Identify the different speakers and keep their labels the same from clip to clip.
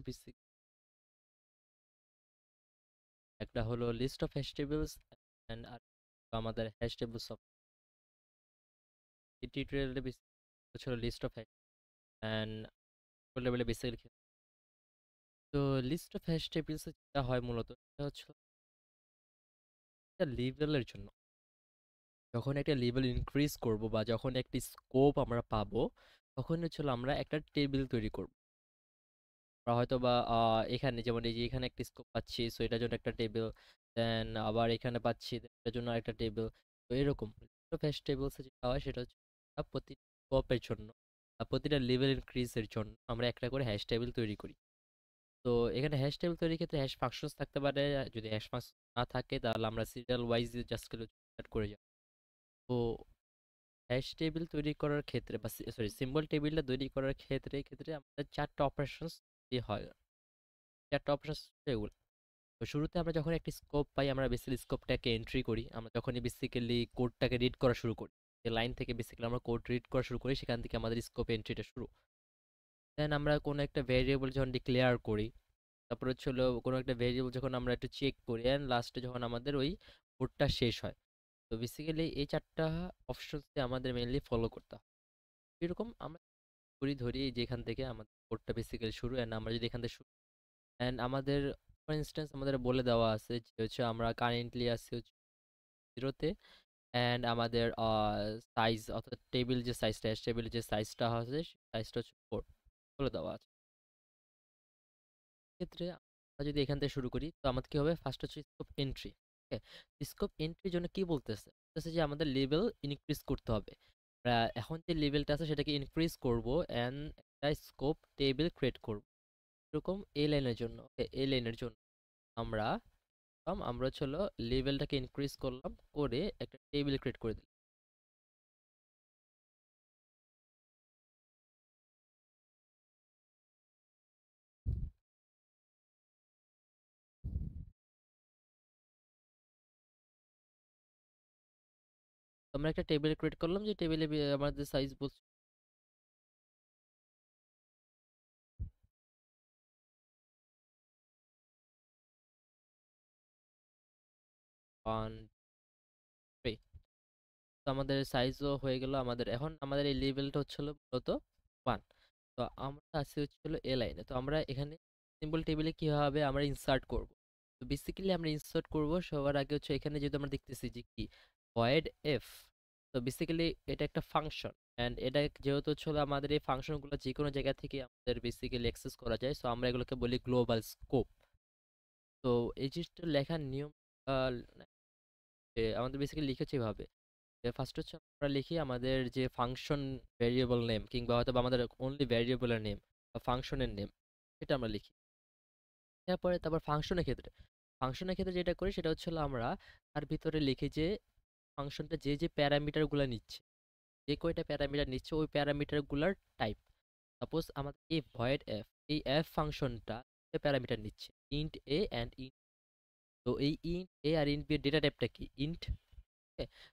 Speaker 1: Basic একটা হলো list of hash tables and আর আমাদের হ্যাশ টেবিলস অফ এই টিউটোরিয়ালের বেসিক ছিল লিস্ট অফ হ্যাশ অ্যান্ড লেভেলে বেসিক্যালি তো লিস্ট অফ হ্যাশ টেবিলস যেটা হয় মূলত সেটা হচ্ছে একটা লেভেলের জন্য যখন একটা লেভেল ইনক্রিজ করব বা যখন একটি স্কোপ আমরা পাবো তখন হচ্ছে আমরা একটা টেবিল তৈরি করব আমরা হয়তো বা এখানে যেমন এই যে এখানে একটা স্কোপ পাচ্ছি সো এটার জন্য একটা টেবিল দেন আবার এখানে পাচ্ছি এটার জন্য একটা টেবিল তো এরকম হ্যাশ টেবিলস যেটা হয় সেটা হচ্ছে প্রতি স্কোপের জন্য প্রতিটা লেভেল ইনক্রিজের জন্য আমরা একটা করে হ্যাশ টেবিল তৈরি করি তো এখানে হ্যাশ টেবিল তৈরির ক্ষেত্রে হ্যাশ ফাংশনস থাকতে পারে যদি হ্যাশ ফাংশন না থাকে তাহলে আমরা সিরিয়াল ওয়াইজ জাস্ট করে যাব তো হ্যাশ টেবিল তৈরি করার ক্ষেত্রে বা সরি সিম্বল টেবিলটা তৈরি করার ক্ষেত্রে আমাদের চারটা অপারেশনস দিয়ে হয় চারটা অপারেশনস এগুলো তো শুরুতে আমরা যখন একটা স্কোপ পাই আমরা বেসিক্যালি স্কোপটাকে এন্ট্রি করি আমরা যখনই বেসিক্যালি কোডটাকে রিড করা শুরু করি যে লাইন থেকে বেসিক্যালি আমরা কোড রিড করা শুরু করি সেখান থেকে আমাদের স্কোপ এন্ট্রিটা শুরু দেন আমরা কোনো একটা ভ্যারিয়েবল যখন ডিক্লেয়ার করি তারপর হচ্ছে হলো কোনো একটা ভ্যারিয়েবল যখন আমরা একটু চেক করি অ্যান্ড লাস্টে যখন আমাদের ওই কোডটা শেষ হয় তো বেসিক্যালি এই চারটা অপশনসকে আমাদের মেইনলি ফলো করতে হয় এরকম আমরা ধরি যেখান থেকে আমাদের কোডটা বেসিক্যালি শুরু অ্যান্ড আমরা যদি এখান থেকে শুরু অ্যান্ড আমাদের ফর ইনস্ট্যান্স আমাদের বলে দেওয়া আছে যে হচ্ছে আমরা কারেন্টলি আছি হচ্ছে 0-তে অ্যান্ড আমাদের সাইজ অর্থাৎ টেবিল যে সাইজটা টেবিলের যে সাইজটা আছে সাইজটা হচ্ছে 4 বলে দেওয়া আছে ক্ষেত্রে আমরা যদি এখান থেকে শুরু করি তো আমাদের কি হবে ফার্স্ট হচ্ছে স্কোপ এন্ট্রি ওকে স্কোপ এন্ট্রির জন্য কি বলতেছে বলতেছে যে আমাদের লেভেল ইনক্রিজ করতে হবে আমরা এখন যে লেভেলটা আছে সেটাকে ইনক্রিজ করব অ্যান্ড একটা স্কোপ টেবিল ক্রিয়েট করব এরকম এই লাইনের জন্য এই লাইনের জন্য আমরা আমরা হলো লেভেলটাকে ইনক্রিজ করলাম করে একটা টেবিল ক্রিয়েট করে দিলাম তো আমরা একটা টেবিল ক্রিয়েট করলাম যে টেবিলে আমাদের সাইজ বলছে 1 তো আমাদের সাইজও হয়ে গেল আমাদের এখন আমাদের এই লেভেলটা হচ্ছিল মূলত 1 তো আমরা আছি হচ্ছিল এ লাইনে তো আমরা এখানে সিম্বল টেবিলে কি হবে আমরা ইনসার্ট করব তো বেসিক্যালি আমরা ইনসার্ট করব সবার আগে হচ্ছে এখানে যেহেতু আমরা দেখতেছি যে কি ভয়েড এফ তো বেসিক্যালি এটা একটা ফাংশন অ্যান্ড এটা যেহেতু হচ্ছে আমাদের এই ফাংশনগুলো যে কোনো জায়গা থেকে আমাদের বেসিক্যালি অ্যাক্সেস করা যায় সো আমরা এগুলোকে বলি গ্লোবাল স্কোপ তো এই জিনিসটা লেখার নিয়ম আমাদের বেসিক্যালি লিখেছে এভাবে ফার্স্ট হচ্ছে আমরা লিখি আমাদের যে ফাংশন ভ্যারিয়েবল নেম কিংবা হয়তো বা আমাদের অনলি ভ্যারিয়েবলের নেম বা ফাংশনের নেম সেটা আমরা লিখি তারপর ফাংশনের ক্ষেত্রে যেটা করি সেটা হচ্ছে হলো আমরা তার ভিতরে লিখি যে ফাংশনটা যে প্যারামিটারগুলো নিচ্ছে যে কয়টা প্যারামিটার নিচ্ছে ওই প্যারামিটারগুলোর টাইপ সাপোজ আমাদের এই ভয়েড এফ এই এফ ফাংশনটা প্যারামিটার নিচ্ছে ইন্ট এ অ্যান্ড ইন্ট তো এই ইন্ট এ আর ইন্ট বি এর ডেটা টাইপটা কি ইন্ট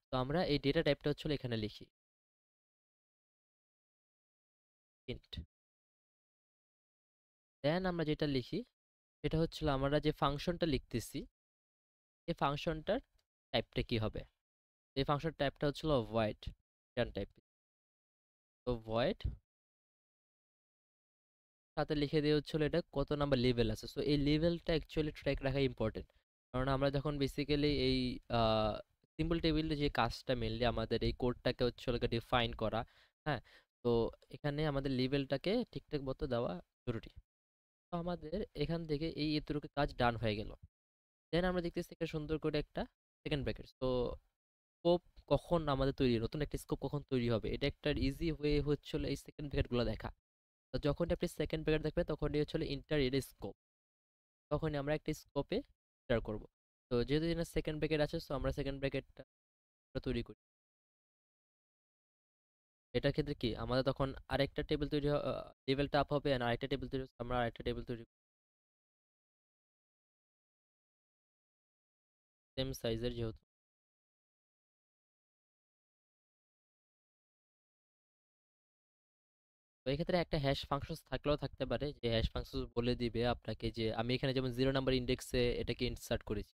Speaker 1: তো আমরা এই ডেটা টাইপটা হচ্ছে হলো এখানে লিখি ইন্ট দেন আমরা যেটা লিখি সেটা হচ্ছিল আমরা যে ফাংশনটা লিখতেছি এই ফাংশনটার টাইপটা কি হবে এই ফাংশন টাইপটা হচ্ছিল ভয়েড রিটার্ন টাইপ তো ভয়েড সাথে লিখে দিয়ে হচ্ছিল এটা কত নাম্বার লেভেল আছে সো এই লেভেলটা অ্যাকচুয়ালি ট্র্যাক রাখা ইম্পর্টেন্ট কারণ আমরা যখন বেসিক্যালি এই সিম্বল টেবিলে যে কাজটা মেনলি আমাদের এই কোডটাকে হচ্ছে ডিফাইন করা হ্যাঁ তো এখানে আমাদের লেভেলটাকে ঠিকঠাক মতো দেওয়া জরুরি তো আমাদের এখান থেকে এই এতটুকু কাজ ডান হয়ে গেল দেন আমরা দেখতেছি একটা সুন্দর করে একটা সেকেন্ড ব্র্যাকেট তো স্কোপ কখন আমাদের তৈরি নতুন একটা স্কোপ কখন তৈরি হবে এটা একটা ইজি ওয়ে হচ্ছিল এই সেকেন্ড ব্র্যাকেটগুলো দেখা তো যখন আপনি সেকেন্ড ব্র্যাকেট দেখবেন তখনই হচ্ছিল ইন্টার এর স্কোপ তখনই আমরা একটা স্কোপে এন্টার করব তো যেহেতু এখানে সেকেন্ড ব্র্যাকেট আছে সো আমরা সেকেন্ড ব্র্যাকেটটা তৈরি করি এটার ক্ষেত্রে কি আমাদের তখন আরেকটা টেবিল তৈরি লেভেলটা আপ হবে আর আরেকটা টেবিল তৈরি আমরা আরেকটা টেবিল তৈরি সেম সাইজের যেহেতু তো এক্ষেত্রে একটা হ্যাশ ফাংশন থাকলেও থাকতে পারে, যে হ্যাশ ফাংশন বলে দিবে আপনাকে যে আমি এখানে যেমন 0 নাম্বার ইন্ডেক্সে এটাকে ইনসার্ট করেছি,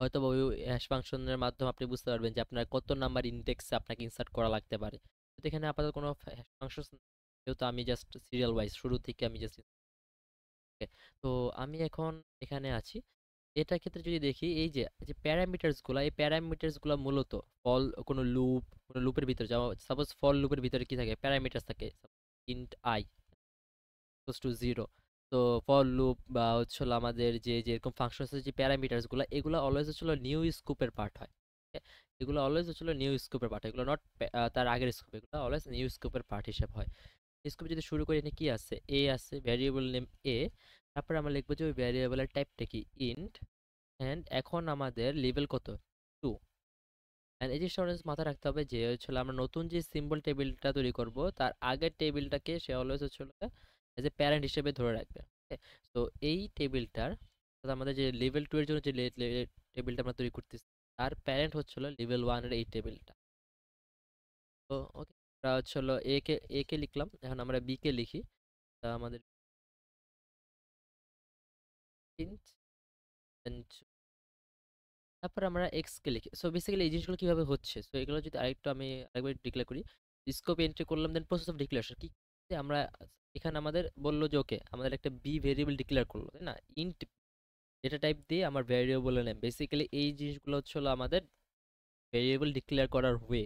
Speaker 1: হয়তো বা ওই হ্যাশ ফাংশনের মাধ্যমে আপনি বুঝতে পারবেন যে আপনার কত নাম্বার ইন্ডেক্সে আপনাকে ইনসার্ট করা লাগতে পারে। তো এখানে আপাতত কোনো হ্যাশ ফাংশন, যেহেতু আমি জাস্ট সিরিয়াল ওয়াইজ শুরু থেকে আমি জাস্ট, তো আমি এখন এখানে আছি। এটার ক্ষেত্রে যদি দেখি এই যে যে প্যারামিটারস গুলা, এই প্যারামিটারস গুলা মূলত ফল কোনো লুপের ভিতরে, যেমন সাপোজ ফল লুপের ভিতরে কি থাকে, প্যারামিটারস থাকে, ইন্ট আই ইকুয়ালস টু 0। তো ফর লুপ বা হচ্ছে হলো আমাদের যে যেরকম ফাংশনসের যে প্যারামিটারস গুলো, এগুলো অলওয়েজ হচ্ছিল নিউ স্কোপের পার্ট হয়। Okay? এগুলো অলওয়েজ হচ্ছিল নিউ স্কোপের পার্ট, এগুলো নট তার আগের স্কোপ, এগুলো অলওয়েজ নিউ স্কোপের পার্ট হিসেবে হয়। স্কোপে যদি শুরু করি, এখানে কি আছে, এ আছে, ভ্যারিয়েবল নেম এ। তারপরে আমরা লিখবো যে ওই ভ্যারিয়েবলের টাইপটা কি, ইন্ট। অ্যান্ড এখন আমাদের লেভেল কত, 2। অ্যান্ড এই জিনিসটা always মাথায় রাখতে হবে যে হচ্ছে আমরা নতুন যে সিম্বল টেবিলটা তৈরি করব, তার আগের টেবিলটাকে সে অলওয়েজ হচ্ছে এজ এ প্যারেন্ট হিসেবে ধরে রাখবে। তো এই টেবিলটার, আমাদের যে লেভেল 2 এর জন্য যে টেবিলটা আমরা তৈরি করতেছি, তার প্যারেন্ট হচ্ছিল লেভেল 1 এর এই টেবিলটা। তো ওকে, আমরা হচ্ছে এ কে লিখলাম, এখন আমরা বি কে লিখি। তা আমাদের int, and তারপর আমরা এক্স কে লিখি। সো বেসিক্যালি এই জিনিসগুলো কিভাবে হচ্ছে, সো এগুলো যদি আমি আরেকবার ডিক্লেয়ার করি, স্কোপ এন্ট্রি করলাম, দেন প্রসেস অফ ডিক্লারেশন কি, যে আমরা এখানে আমাদের বললো যে ওকে আমাদের একটা বি ভেরিয়েবল ডিক্লেয়ার করলো, তাই না, ইন্ট, এটা টাইপ দিয়ে আমার ভ্যারিয়েবলের নেম, বেসিক্যালি এই জিনিসগুলো হচ্ছে হলো আমাদের ভেরিয়েবল ডিক্লেয়ার করার ওয়ে।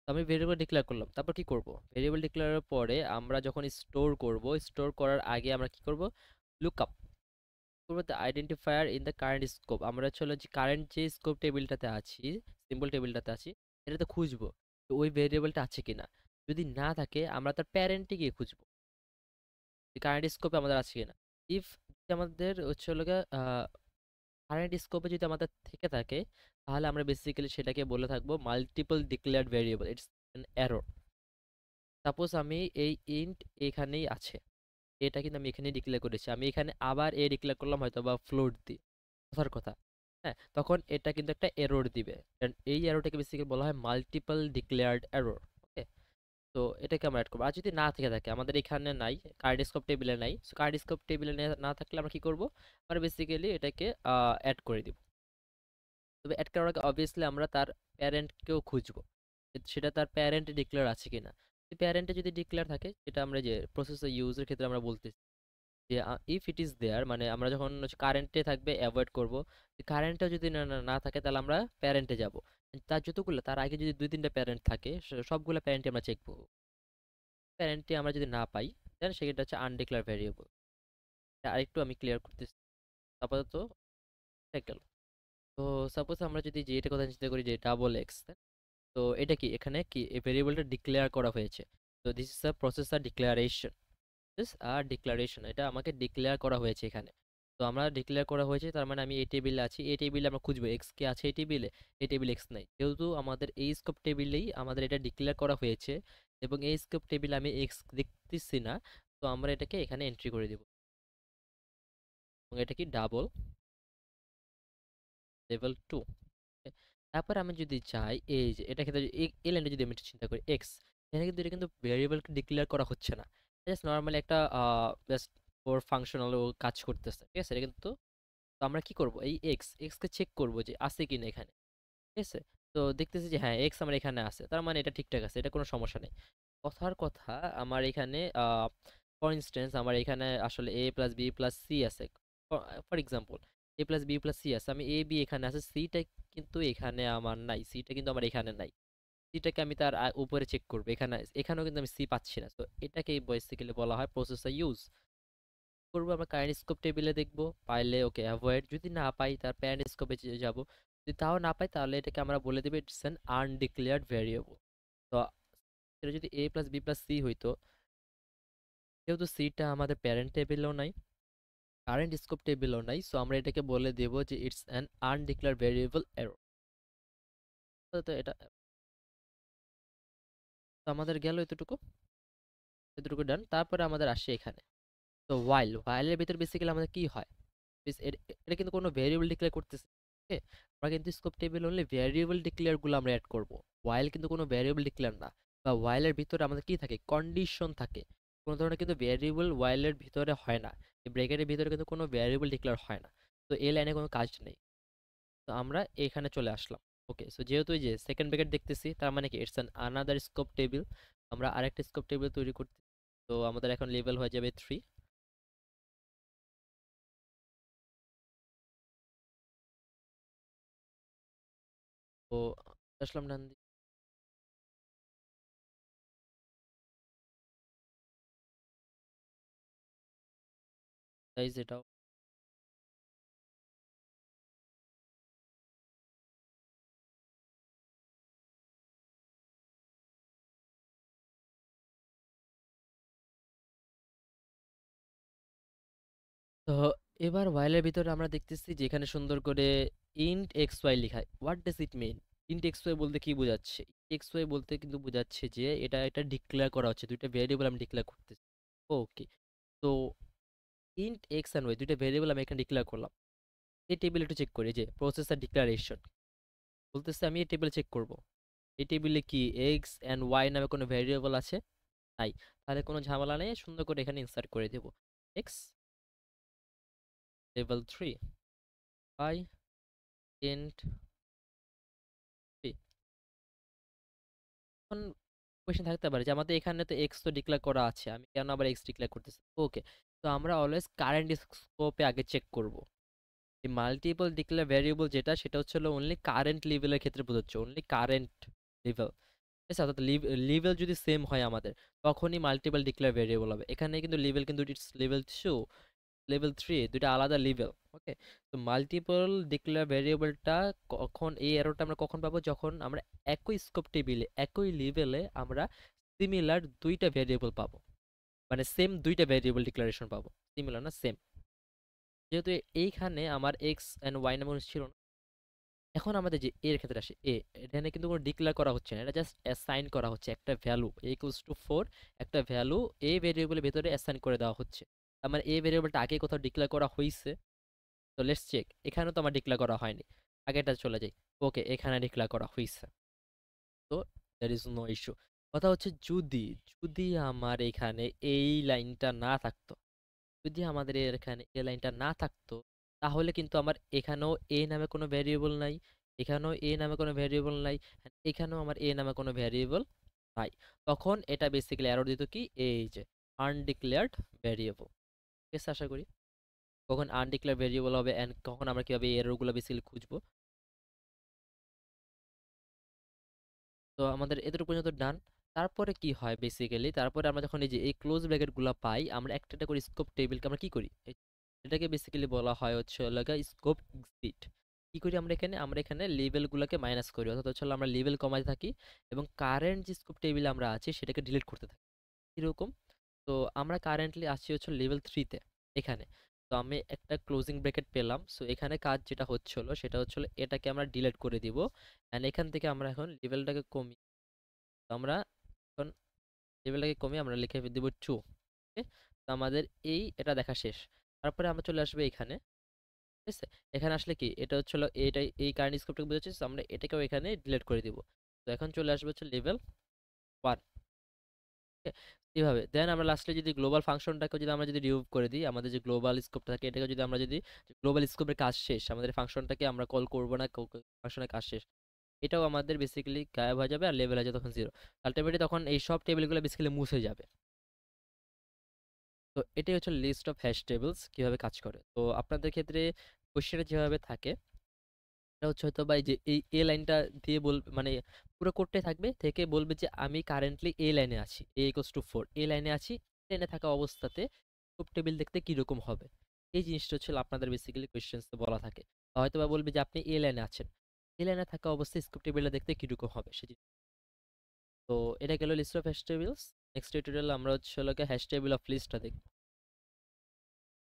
Speaker 1: তো আমি ভেরিয়েবল ডিক্লেয়ার করলাম, তারপর কি করব, ভেরিয়েবল ডিক্লেয়ারের পরে আমরা যখন স্টোর করব, স্টোর করার আগে আমরা কি করব, লুক আপ করবো the identifier in the current scope. আমরা হচ্ছে যে কারেন্ট যে স্কোপ টেবিলটাতে আছি, সিম্বল টেবিলটাতে আছি, এটাতে খুঁজবো তো ওই ভেরিয়েবলটা আছে কিনা। যদি না থাকে আমরা তার প্যারেন্টে গিয়ে খুঁজবো কারেন্ট স্কোপে আমাদের আছে কিনা। ইফ আমাদের হচ্ছে হলো কারেন্ট স্কোপে যদি আমাদের থেকে থাকে, তাহলে আমরা বেসিক্যালি সেটাকে বলে থাকবো multiple declared variable, it's an error. Suppose আমি এই ইন্ট এখানেই আছে, এটা কিন্তু আমি এখানে ডিক্লেয়ার করেছি, আমি এখানে আবার এ ডিক্লেয়ার করলাম হয়তো বা ফ্লোট দিয়ে, কথার কথা, হ্যাঁ, তখন এটা কিন্তু একটা এরর দিবে। And এই এররটাকে বেসিক্যালি বলা হয় মাল্টিপল ডিক্লেয়ার্ড এরর। ওকে, তো এটাকে আমরা অ্যাড করবো। আর যদি না থেকে থাকে, আমাদের এখানে নাই, কার্ড স্কোপ টেবিলে নাই, সো কার্ড স্কোপ টেবিলে না থাকলে আমরা কি করব, আমরা বেসিক্যালি এটাকে অ্যাড করে দিব। তবে অ্যাড করার আগে অবভিয়াসলি আমরা তার প্যারেন্টকেও খুঁজবো, সেটা তার প্যারেন্ট ডিক্লেয়ার আছে কিনা। প্যারেন্টে যদি ডিক্লেয়ার থাকে, সেটা আমরা যে প্রসেসর ইউজের ক্ষেত্রে আমরা বলতেছি যে ইফ ইট ইজ দেয়ার, মানে আমরা যখন কারেন্টে থাকবে অ্যাভয়েড করব, কারেন্টে যদি না থাকে তাহলে আমরা প্যারেন্টে যাব। তার যতগুলো, তার আগে যদি 2-3টা প্যারেন্ট থাকে, সবগুলো প্যারেন্টে আমরা চেক করব। প্যারেন্টে আমরা যদি না পাই, দেন সেটা হচ্ছে আনডিক্লেয়ার ভ্যারিয়েবল। আরেকটু আমি ক্লিয়ার করতেছি আপাতত, ঠিক গেল। তো সাপোজ আমরা যদি যে এটা কথা চিন্তা করি যে ডাবল এক্স, তো এটা কি, এখানে কি এই ভ্যারিয়েবলটা ডিক্লেয়ার করা হয়েছে। তো this is a processor declaration, আর ডিক্লারেশন, এটা আমাকে ডিক্লেয়ার করা হয়েছে এখানে। তো আমরা ডিক্লেয়ার করা হয়েছে, তার মানে আমি এই টেবিলে আছি, এই টেবিলে আমরা খুঁজবো এক্স কে আছে এই টেবিলে, এই টেবিলে এক্স নাই, যেহেতু আমাদের এই স্কোপ টেবিলেই আমাদের এটা ডিক্লেয়ার করা হয়েছে এবং এই স্কোপ টেবিলে আমি এক্স দেখতেছি না, তো আমরা এটাকে এখানে এন্ট্রি করে দিব। এবং এটা কি ডাবল লেভেল 2। তারপর আমি যদি চাই, এই যে এটা ক্ষেত্রে এই লাইনে যদি আমি একটু চিন্তা করি, এক্স, এখানে কিন্তু এটা কিন্তু ভেরিয়েবলকে ডিক্লেয়ার করা হচ্ছে না, জাস্ট নর্মালি একটা জাস্ট ওর ফাংশনাল ও কাজ করতেছে, ঠিক আছে, এটা কিন্তু। তো আমরা কি করব, এই এক্স কে চেক করব যে আছে কিনা এখানে, ঠিক আছে। তো দেখতেছি যে হ্যাঁ এক্স আমার এখানে আছে, তার মানে এটা ঠিকঠাক আছে, এটা কোনো সমস্যা নেই। কথার কথা, আমার এখানে ফর ইনস্টেন্স আমার এখানে আসলে A plus B plus C আছে, for example A plus B plus C আছে, আমি এ বি এখানে আছে, সিটা কিন্তু এখানে আমার নাই, সিটা কিন্তু আমার এখানে নাই। সিটাকে আমি তার উপরে চেক করবো, এখানেও কিন্তু আমি সি পাচ্ছি না। তো এটাকে বেসিক্যালি বলা হয় প্রসেসর ইউজ করবো। আমরা কারেন্ট স্কোপ টেবিলে দেখবো, পাইলে ওকে অ্যাভয়েড, যদি না পাই তার প্যারেন্ট স্কোপে যাব, যদি তাও না পাই তাহলে এটাকে আমরা বলে দেবো ইটস অ্যান আনডিক্লেয়ার্ড ভ্যারিয়েবল। তো এটা যদি এ প্লাস বি প্লাস সি হইতো, যেহেতু সিটা আমাদের প্যারেন্ট টেবিলেও নাই, কারেন্ট স্কোপ টেবিলেও নাই, সো আমরা এটাকে বলে দেবো যে ইটস অ্যান আনডিক্লেয়ার্ড ভ্যারিয়েবল এরর। তো এটা, তো আমাদের গেল এতটুকু, এতটুকু ডান। তারপরে আমাদের আসে এখানে, তো ওয়াইলের ভিতর বেসিক্যালি আমাদের কি হয়, এটা কিন্তু কোনো ভেরিয়েবল ডিক্লেয়ার করতেছে, ওকে। আমরা কিন্তু স্কোপ টেবিল হলে ভেরিয়েবল ডিক্লেয়ার গুলো আমরা অ্যাড করব, ওয়াইল কিন্তু কোনো ভেরিয়েবল ডিক্লেয়ার না। বা ওয়াইলের ভিতরে আমাদের কি থাকে, কন্ডিশন থাকে। কোনো ধরনের কিন্তু ভ্যারিয়েবল ওয়াইলের ভিতরে হয় না, এই ব্র্যাকেটের ভিতরে কিন্তু কোনো ভ্যারিয়েবল ডিক্লেয়ার হয় না। তো এই লাইনে কোনো কাজ নেই। তো আমরা এখানে চলে আসলাম। ওকে, সো যেহেতু এই যে সেকেন্ড ব্র্যাকেট দেখতেছি, তার মানে কি it's an another scope table. আমরা আরেকটা স্কোপ টেবিল তৈরি করতে, তো আমাদের এখন লেভেল হয়ে যাবে 3। তো আসলাম ডান দিকে। সাইজ এটাও। তো এবার while এর ভিতরে আমরা দেখতেছি যে এখানে সুন্দর করে int xy লেখা। What does it mean? int xy বলতে কি বোঝাচ্ছে? xy বলতে কিন্তু বোঝাচ্ছে যে এটা ডিক্লেয়ার করা হচ্ছে, দুইটা ভেরিয়েবল আমি ডিক্লেয়ার করতেছি। ওকে, তো int x and y দুইটা ভেরিয়েবল আমি এখানে ডিক্লেয়ার করলাম। এই টেবিল একটু চেক করি, যে প্রসেসর ডিক্লারেশন বলতেছে আমি এই টেবিল চেক করব। এই টেবিলে কি এক্স অ্যান্ড ওয়াই নামে কোনো ভেরিয়েবল আছে? নাই। তাহলে কোনো ঝামেলা নেই, সুন্দর করে এখানে ইনসার্ট করে দেব এক্স লেভেল 3 বাই ইন্ট 3। এখন কোয়েশ্চেন থাকতে পারে যে আমাদের এখানে তো এক্স তো ডিক্লেয়ার করা আছে, আমি কেন আবার এক্স ডিক্লেয়ার করতেছি? ওকে, তো আমরা অলওয়েজ কারেন্ট স্কোপে আগে চেক করব। এই মাল্টিপল ডিক্লেয়ার ভেরিয়েবল যেটা, সেটা হচ্ছে হলো অনলি কারেন্ট লেভেলের ক্ষেত্রে প্রযোজ্য, অনলি কারেন্ট লেভেল। ঠিক আছে, অর্থাৎ লেভেল যদি সেম হয় আমাদের, তখনই মাল্টিপল ডিক্লেয়ার ভেরিয়েবল হবে। এখানে কিন্তু লেভেল কিন্তু ইটস লেভেল 2 লেভেল 3, দুইটা আলাদা লেভেল। ওকে, তো মাল্টিপল ডিক্লেয়ার ভেরিয়েবলটা কখন, এই এররটা আমরা কখন পাবো? যখন আমরা একই স্কোপ টেবিলে একই লেভেলে আমরা সিমিলার দুইটা ভেরিয়েবল পাবো, মানে সেম দুইটা ভেরিয়েবল ডিক্লারেশন পাবো। সিমিলার না সেম, যেহেতু এইখানে আমার এক্স অ্যান্ড ওয়াই নামে ছিল না। এখন আমাদের যে এর ক্ষেত্রে আসে, এখানে কিন্তু কোনো ডিক্লেয়ার করা হচ্ছে না, এটা জাস্ট অ্যাসাইন করা হচ্ছে একটা ভ্যালু a = 4, একটা ভ্যালু এ ভেরিয়েবলের ভিতরে অ্যাসাইন করে দেওয়া হচ্ছে। আমার এ ভেরিয়েবলটা আগে কোথাও ডিক্লেয়ার করা হয়েছে? তো লেটস চেক, এখানেও তো আমার ডিক্লেয়ার করা হয়নি। আগেটা চলে যাই। ওকে, এখানে ডিক্লেয়ার করা হয়েছে, তো দ্যার ইজ নো ইস্যু। কথা হচ্ছে যদি যদি আমার এখানে এই লাইনটা না থাকতো, যদি আমাদের এখানে এই লাইনটা না থাকতো, তাহলে কিন্তু আমার এখানেও এ নামে কোনো ভ্যারিয়েবল নাই, এখানেও এ নামে কোনো ভ্যারিয়েবল নাই, and এখানেও আমার এ নামে কোনো ভ্যারিয়েবল নাই। তখন এটা বেসিক্যালি এরর দিত কি, এই যে আনডিক্লেয়ার্ড ভ্যারিয়েবল। ঠিক আছে, আশা করি কখন আনডিক্লেয়ার ভেরিয়েবল হবে এন্ড কখন আমরা কিভাবে এই এররগুলো বেসিক্যালি খুঁজবো। তো আমাদের এতটুকু পর্যন্ত ডান। তারপরে কি হয় বেসিক্যালি, তারপরে আমরা যখন এই যে এই ক্লোজ ব্র্যাকেট গুলো পাই, আমরা একটা একটা করে স্কোপ টেবিলকে আমরা কি করি, এটাকে বেসিক্যালি বলা হয় হচ্ছে লাগা স্কোপ এক্সিট। কি করি আমরা এখানে লেভেল গুলোকে মাইনাস করি, অর্থাৎ হচ্ছে আমরা লেভেল কমাতে থাকি এবং কারেন্ট যে স্কোপ টেবিলে আমরা আছি সেটাকে ডিলিট করতে থাকি। এরকম। তো আমরা কারেন্টলি আছি হচ্ছে লেভেল 3-তে এখানে। তো আমি একটা ক্লোজিং ব্র্যাকেট পেলাম, সো এখানে কাজ যেটা হচ্ছিল সেটা হচ্ছিল এটাকে আমরা ডিলিট করে দিব, অ্যান্ড এখান থেকে আমরা এখন লেভেলটাকে কমি, তো আমরা এখন লেভেলটাকে কমিয়ে আমরা লিখে দিব 2। ওকে, তো আমাদের এটা দেখা শেষ। তারপরে আমরা চলে আসবে এখানে। ঠিক আছে, এখানে আসলে কি এটা হচ্ছিল এইটাই, এই কারেন্ট স্কোপটাকে বোঝাচ্ছে, so আমরা এটাকেও এখানে ডিলিট করে দিব। তো এখন চলে আসবে হচ্ছে লেভেল 1। এভাবে দেন আমরা লাস্টে যদি গ্লোবাল ফাংশনটাকে যদি আমরা যদি রিমুভ করে দিই, আমাদের যে গ্লোবাল স্কোপটা থাকে এটাকে যদি আমরা যদি গ্লোবাল স্কোপের কাজ শেষ, আমাদের ফাংশনটাকে আমরা কল করব না, ফাংশনের কাজ শেষ, এটাও আমাদের বেসিক্যালি গায়েব হয়ে যাবে আর লেভেল হয়ে যাবে তখন 0। আলটিমেটলি তখন এই সব টেবিলগুলো বেসিক্যালি মুছে যাবে। তো এটাই হচ্ছে লিস্ট অফ হ্যাশ টেবিলস কিভাবে কাজ করে। তো আপনাদের ক্ষেত্রে কোশ্চেনে যেভাবে থাকে, এটা হচ্ছে হয়তো বা এই যে এই এ লাইনটা দিয়ে বলবে, মানে পুরো কোডটাই থাকবে, থেকে বলবে যে আমি কারেন্টলি এই লাইনে আছি, a = 4 এই লাইনে আছি, লাইনে থাকা অবস্থাতে গ্রুপ টেবিল দেখতে কিরকম হবে। এই জিনিসটা হচ্ছে আপনাদের বেসিক্যালি কোয়েশ্চেন্স বলা থাকে। হয়তো বা বলবে যে আপনি এই লাইনে আছেন, এই লাইনে থাকা অবস্থায় স্কোপ টেবিলটা দেখতে কিরকম হবে সেটি। তো এটা গেল list of hash tables. Next tutorial আমরা হচ্ছে হ্যাশ টেবিল অফ লিস্টটা দেখব।